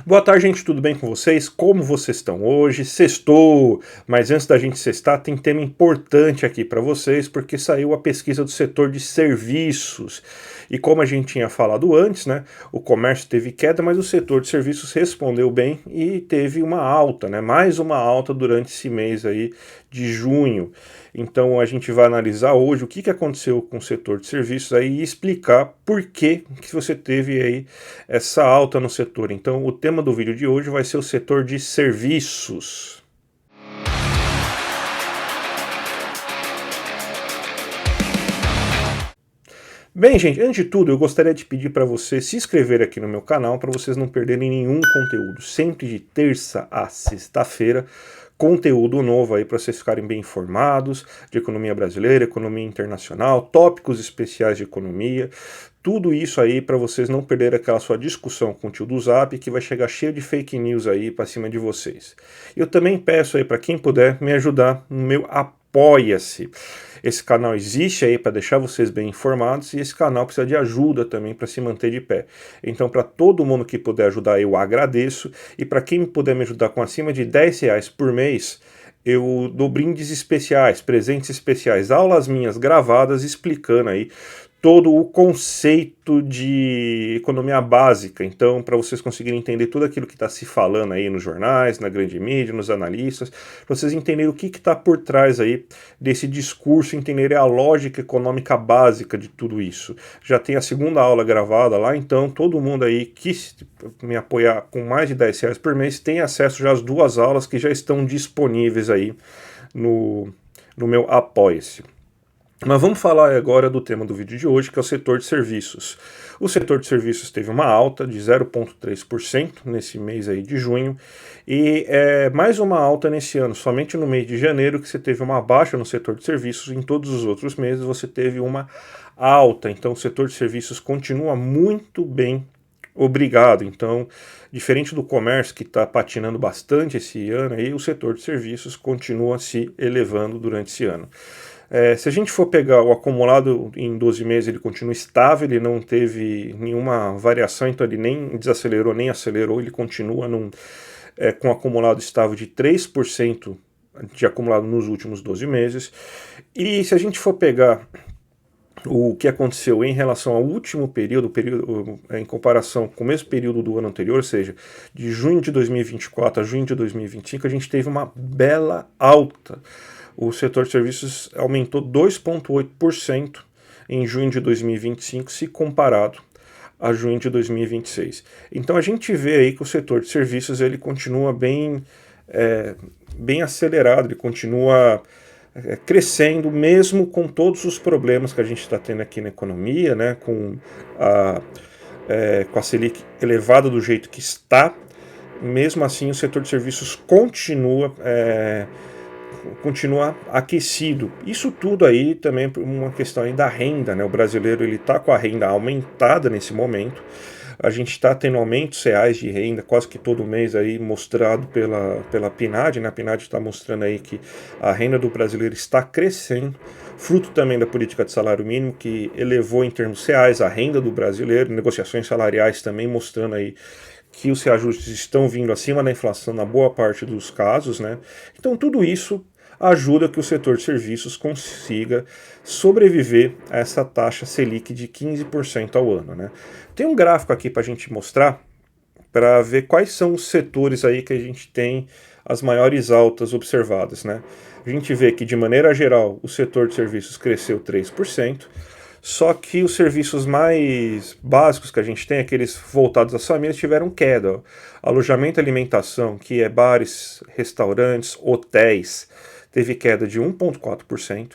Boa tarde, gente, tudo bem com vocês? Como vocês estão hoje? Sextou! Mas antes da gente sextar, tem tema importante aqui para vocês, porque saiu a pesquisa do setor de serviços. E como a gente tinha falado antes, né, o comércio teve queda, mas o setor de serviços respondeu bem e teve uma alta, né, mais uma alta durante esse mês aí de junho. Então a gente vai analisar hoje o que aconteceu com o setor de serviços aí e explicar por que você teve aí essa alta no setor. Então o tema do vídeo de hoje vai ser o setor de serviços. Bem, gente, antes de tudo, eu gostaria de pedir para você se inscrever aqui no meu canal para vocês não perderem nenhum conteúdo. Sempre de terça a sexta-feira, conteúdo novo aí para vocês ficarem bem informados de economia brasileira, economia internacional, tópicos especiais de economia. Tudo isso aí para vocês não perderem aquela sua discussão com o tio do Zap, que vai chegar cheio de fake news aí para cima de vocês. Eu também peço aí para quem puder me ajudar no meu Apoia-se. Esse canal existe aí para deixar vocês bem informados e esse canal precisa de ajuda também para se manter de pé. Então, para todo mundo que puder ajudar, eu agradeço. E para quem puder me ajudar com acima de R$ 10 por mês, eu dou brindes especiais, presentes especiais, aulas minhas gravadas explicando aí todo o conceito de economia básica. Então, para vocês conseguirem entender tudo aquilo que está se falando aí nos jornais, na grande mídia, nos analistas, para vocês entenderem o que está por trás aí desse discurso, entenderem a lógica econômica básica de tudo isso. Já tem a segunda aula gravada lá, então todo mundo aí que me apoiar com mais de R$ 10 por mês tem acesso já às duas aulas que já estão disponíveis aí no meu Apoia-se. Mas vamos falar agora do tema do vídeo de hoje, que é o setor de serviços. O setor de serviços teve uma alta de 0,3% nesse mês aí de junho, e mais uma alta nesse ano. Somente no mês de janeiro que você teve uma baixa no setor de serviços, em todos os outros meses você teve uma alta. Então o setor de serviços continua muito bem, obrigado. Então, diferente do comércio que está patinando bastante esse ano, aí, o setor de serviços continua se elevando durante esse ano. Se a gente for pegar o acumulado em 12 meses, ele continua estável, ele não teve nenhuma variação, então ele nem desacelerou nem acelerou, ele continua com um acumulado estável de 3% de acumulado nos últimos 12 meses. E se a gente for pegar o que aconteceu em relação ao último período em comparação com o mesmo período do ano anterior, ou seja, de junho de 2024 a junho de 2025, a gente teve uma bela alta. O setor de serviços aumentou 2,8% em junho de 2025, se comparado a junho de 2026. Então a gente vê aí que o setor de serviços ele continua bem acelerado, ele continua crescendo, mesmo com todos os problemas que a gente está tendo aqui na economia, né, com a Selic elevada do jeito que está. Mesmo assim, o setor de serviços continua aquecido. Isso tudo aí também é uma questão aí da renda, né? O brasileiro ele está com a renda aumentada nesse momento. A gente está tendo aumentos reais de renda quase que todo mês aí mostrado pela PNAD, né? A PNAD está mostrando aí que a renda do brasileiro está crescendo, fruto também da política de salário mínimo que elevou em termos reais a renda do brasileiro, negociações salariais também mostrando aí que os reajustes estão vindo acima da inflação na boa parte dos casos, né? Então tudo isso ajuda que o setor de serviços consiga sobreviver a essa taxa Selic de 15% ao ano, né? Tem um gráfico aqui para a gente mostrar, para ver quais são os setores aí que a gente tem as maiores altas observadas, né? A gente vê que, de maneira geral, o setor de serviços cresceu 3%, só que os serviços mais básicos que a gente tem, aqueles voltados às famílias, tiveram queda. Alojamento e alimentação, que é bares, restaurantes, hotéis, teve queda de 1,4%.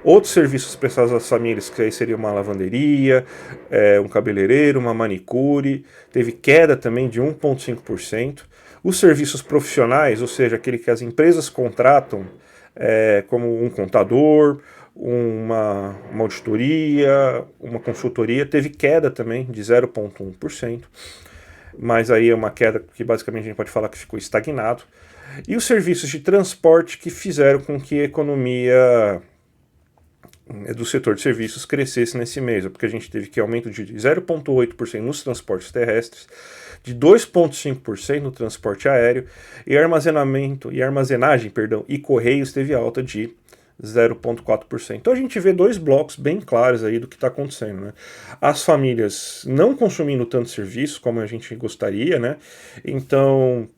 Outros serviços prestados às famílias, que aí seria uma lavanderia, um cabeleireiro, uma manicure, teve queda também de 1,5%. Os serviços profissionais, ou seja, aquele que as empresas contratam, como um contador, uma auditoria, uma consultoria, teve queda também de 0,1%, mas aí é uma queda que basicamente a gente pode falar que ficou estagnado. E os serviços de transporte que fizeram com que a economia do setor de serviços crescesse nesse mês, porque a gente teve que aumento de 0,8% nos transportes terrestres, de 2,5% no transporte aéreo, e armazenagem, e correios teve alta de 0,4%. Então a gente vê dois blocos bem claros aí do que está acontecendo, né? As famílias não consumindo tanto serviço como a gente gostaria, né? Então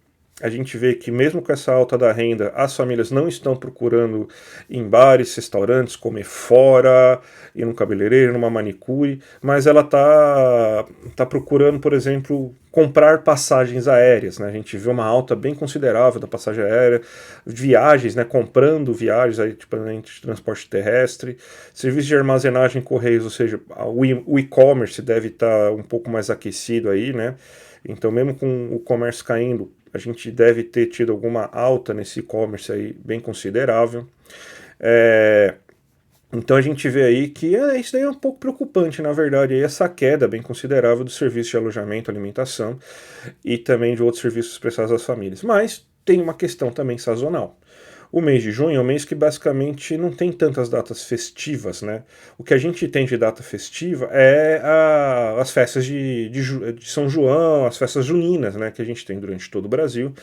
a gente vê que mesmo com essa alta da renda, as famílias não estão procurando em bares, restaurantes, comer fora, ir num cabeleireiro, numa manicure, mas ela tá procurando, por exemplo, comprar passagens aéreas, né? A gente vê uma alta bem considerável da passagem aérea, viagens, né? Comprando viagens aí, tipo, de transporte terrestre, serviço de armazenagem, correios, ou seja, o e-commerce deve estar um pouco mais aquecido aí, né? Então, mesmo com o comércio caindo, a gente deve ter tido alguma alta nesse e-commerce aí bem considerável. Então a gente vê aí que isso daí é um pouco preocupante, na verdade, aí essa queda bem considerável do serviço de alojamento, alimentação e também de outros serviços prestados às famílias. Mas tem uma questão também sazonal. O mês de junho é um mês que basicamente não tem tantas datas festivas, né? O que a gente tem de data festiva é as festas de São João, as festas juninas, né? Que a gente tem durante todo o Brasil,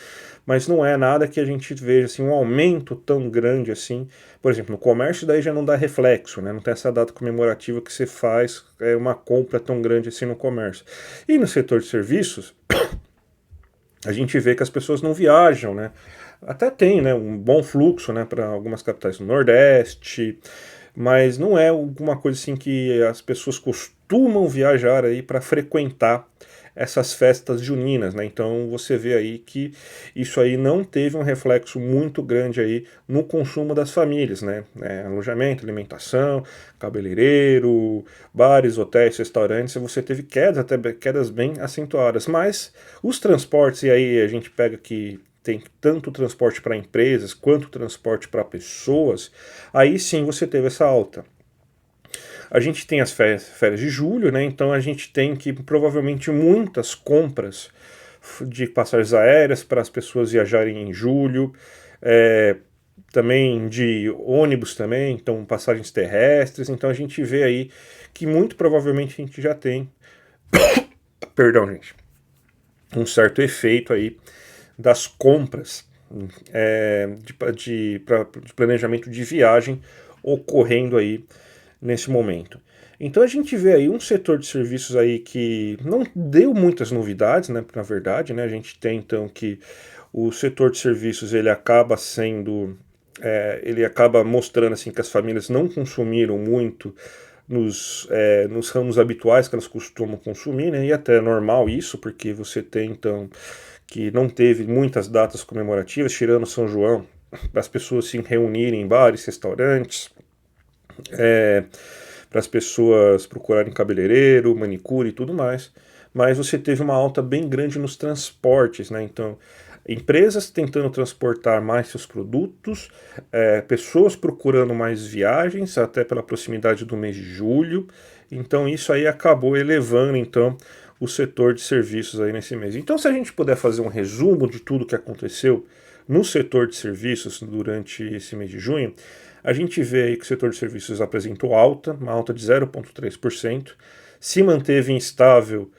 mas não é nada que a gente veja assim, um aumento tão grande assim. Por exemplo, no comércio daí já não dá reflexo, né? Não tem essa data comemorativa que você faz uma compra tão grande assim no comércio. E no setor de serviços, a gente vê que as pessoas não viajam, né? Até tem, né, um bom fluxo, né, para algumas capitais do Nordeste, mas não é alguma coisa assim que as pessoas costumam viajar aí para frequentar essas festas juninas, né? Então você vê aí que isso aí não teve um reflexo muito grande aí no consumo das famílias, né? Alojamento, alimentação, cabeleireiro, bares, hotéis, restaurantes, você teve quedas, até quedas bem acentuadas, mas os transportes, e aí a gente pega que tem tanto transporte para empresas quanto transporte para pessoas, aí sim você teve essa alta. A gente tem as férias de julho, né? Então a gente tem que provavelmente muitas compras de passagens aéreas para as pessoas viajarem em julho, também de ônibus também, então passagens terrestres. Então a gente vê aí que muito provavelmente a gente já tem, perdão, gente, um certo efeito aí das compras de planejamento de viagem ocorrendo aí nesse momento. Então a gente vê aí um setor de serviços aí que não deu muitas novidades, né, na verdade, né, a gente tem então que o setor de serviços ele acaba sendo, ele acaba mostrando assim que as famílias não consumiram muito nos ramos habituais que elas costumam consumir, né, e até é normal isso, porque você tem então que não teve muitas datas comemorativas, tirando São João, para as pessoas se reunirem em bares, restaurantes, para as pessoas procurarem cabeleireiro, manicure e tudo mais, mas você teve uma alta bem grande nos transportes, né? Então, empresas tentando transportar mais seus produtos, pessoas procurando mais viagens, até pela proximidade do mês de julho. Então, isso aí acabou elevando, então, o setor de serviços aí nesse mês. Então, se a gente puder fazer um resumo de tudo que aconteceu no setor de serviços durante esse mês de junho, a gente vê aí que o setor de serviços apresentou alta, uma alta de 0,3%, se manteve instável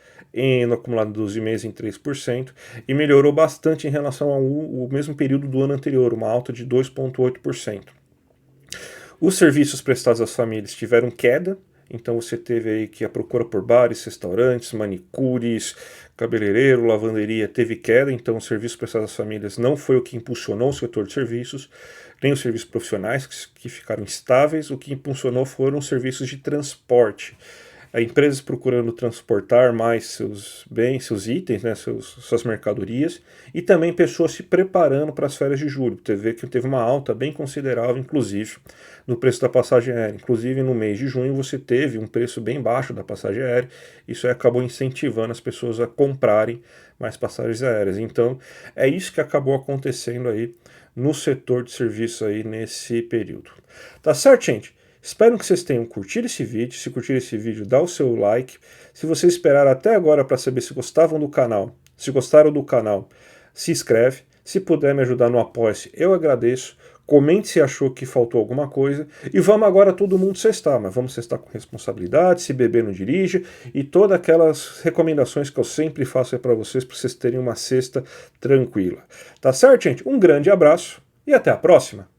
no acumulado de 12 meses em 3% e melhorou bastante em relação ao mesmo período do ano anterior, uma alta de 2,8%. Os serviços prestados às famílias tiveram queda, então você teve aí que a procura por bares, restaurantes, manicures, cabeleireiro, lavanderia teve queda, então o serviço prestado às famílias não foi o que impulsionou o setor de serviços, nem os serviços profissionais que ficaram estáveis, o que impulsionou foram os serviços de transporte. Empresas procurando transportar mais seus bens, seus itens, né, suas mercadorias, e também pessoas se preparando para as férias de julho. Você vê que teve uma alta bem considerável, inclusive, no preço da passagem aérea. Inclusive, no mês de junho, você teve um preço bem baixo da passagem aérea. Isso aí acabou incentivando as pessoas a comprarem mais passagens aéreas. Então, é isso que acabou acontecendo aí no setor de serviços aí nesse período. Tá certo, gente? Espero que vocês tenham curtido esse vídeo. Se curtiram esse vídeo, dá o seu like. Se vocês esperaram até agora para saber se gostaram do canal, se inscreve. Se puder me ajudar no Apoia-se, eu agradeço. Comente se achou que faltou alguma coisa. E vamos agora todo mundo sextar, mas vamos sextar com responsabilidade, se beber não dirige, e todas aquelas recomendações que eu sempre faço para vocês terem uma sexta tranquila. Tá certo, gente? Um grande abraço e até a próxima!